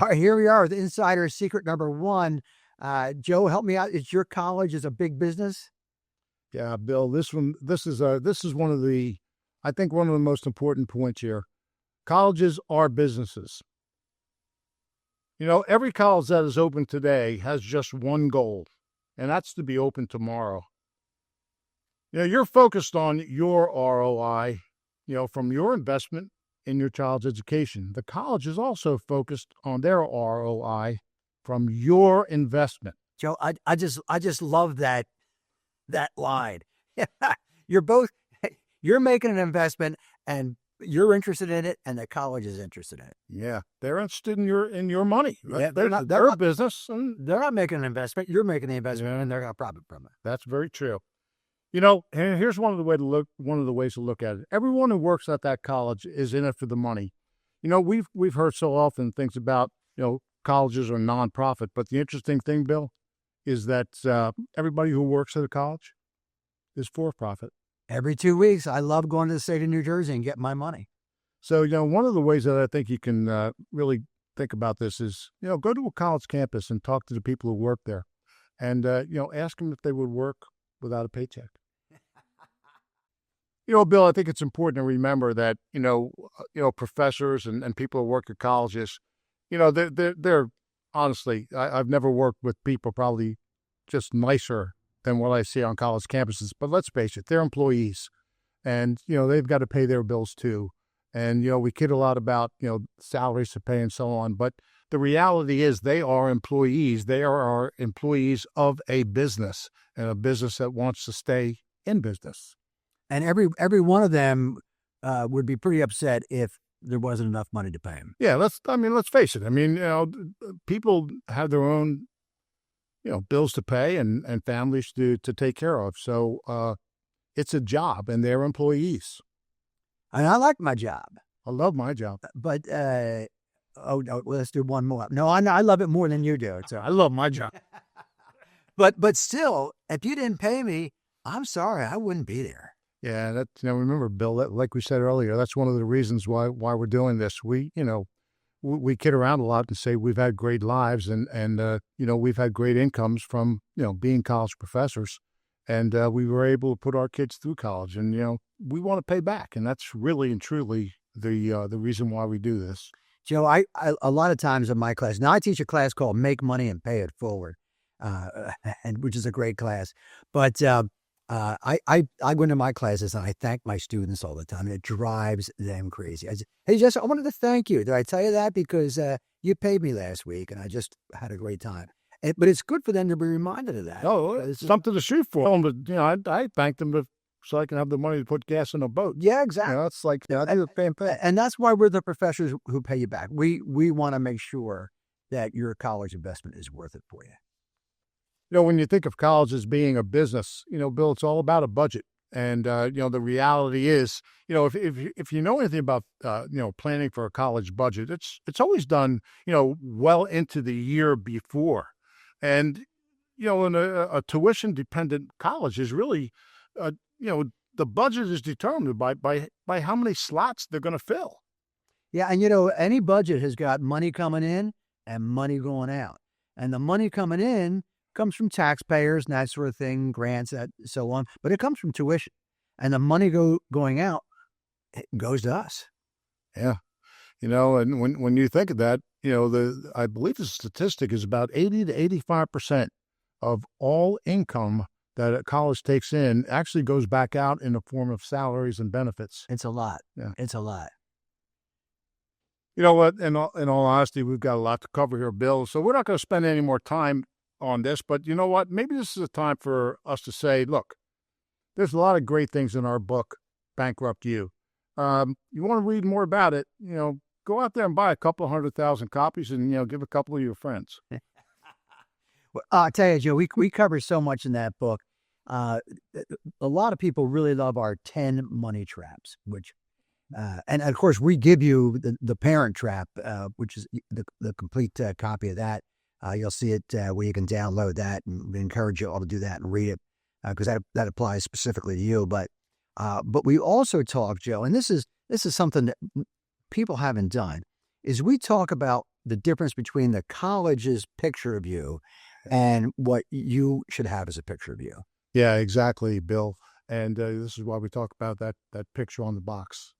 All right, here we are with insider secret number one. Joe, help me out. Is your college is a big business? Yeah, Bill, this is one of the, I think one of the most important points here. Colleges are businesses. You know, every college that is open today has just one goal, and that's to be open tomorrow. You know, you're focused on your ROI, from your investment in your child's education. The college is also focused on their ROI from your investment. Joe, I just love that line. You're both you're making an investment and you're interested in it and the college is interested in it. Yeah, they're interested in your money. Yeah, They're a business, and they're not making an investment. You're making the investment and they're going to profit from it. that's very true. You know, and here's one of the ways to look at it. Everyone who works at that college is in it for the money. You know, we've heard so often things about, colleges are nonprofit, but the interesting thing, Bill, is that everybody who works at a college is for profit. Every 2 weeks, I love going to the state of New Jersey and getting my money. So, one of the ways that I think you can really think about this is, go to a college campus and talk to the people who work there, and ask them if they would work without a paycheck. Bill, I think it's important to remember that, professors and people who work at colleges, they're honestly, I've never worked with people probably just nicer than what I see on college campuses. But let's face it, they're employees and, they've got to pay their bills too. And, we kid a lot about, salaries to pay and so on. But the reality is they are employees. They are employees of a business, and a business that wants to stay in business. And every one of them would be pretty upset if there wasn't enough money to pay them. Yeah, let's face it. I mean, people have their own, bills to pay and families to take care of. So it's a job, and they're employees. And I like my job. I love my job. But, oh, no, let's do one more. No, I love it more than you do. So. I love my job. But still, if you didn't pay me, I'm sorry, I wouldn't be there. Yeah, remember, Bill, like we said earlier, that's one of the reasons why we're doing this. We kid around a lot and say we've had great lives and we've had great incomes from, being college professors, and we were able to put our kids through college, and, we want to pay back. And that's really and truly the reason why we do this. Joe, I a lot of times in my class, now I teach a class called Make Money and Pay It Forward, and which is a great class, but I go into my classes and I thank my students all the time. And it drives them crazy. I say, hey, Jess, I wanted to thank you. Did I tell you that? Because you paid me last week and I just had a great time. But it's good for them to be reminded of that. Oh, it's something to shoot for. I thank them so I can have the money to put gas in a boat. Yeah, exactly. It's like, I do the same thing. And that's why we're the professors who pay you back. We want to make sure that your college investment is worth it for you. When you think of college as being a business, Bill, it's all about a budget. And, the reality is, if you know anything about, planning for a college budget, it's always done, well into the year before. And, in a tuition-dependent college is really, the budget is determined by how many slots they're going to fill. Yeah, and, any budget has got money coming in and money going out. And the money coming in comes from taxpayers and that sort of thing, grants, and so on. But it comes from tuition. And the money going out, it goes to us. Yeah. And when you think of that, I believe the statistic is about 80 to 85% of all income that a college takes in actually goes back out in the form of salaries and benefits. It's a lot. Yeah. It's a lot. You know what? In all honesty, we've got a lot to cover here, Bill. So we're not going to spend any more time on this, but you know what? Maybe this is a time for us to say, look, there's a lot of great things in our book, Bankrupt You. You want to read more about it, go out there and buy a couple of 100,000 copies and, give a couple of your friends. Well, I'll tell you, Joe, we cover so much in that book. A lot of people really love our 10 money traps, which, and of course we give you the Parent Trap, which is the complete copy of that. You'll see it where you can download that, and we encourage you all to do that and read it because that applies specifically to you. But we also talk, Joe, and this is something that people haven't done, is we talk about the difference between the college's picture of you and what you should have as a picture of you. Yeah, exactly, Bill. And this is why we talk about that picture on the box.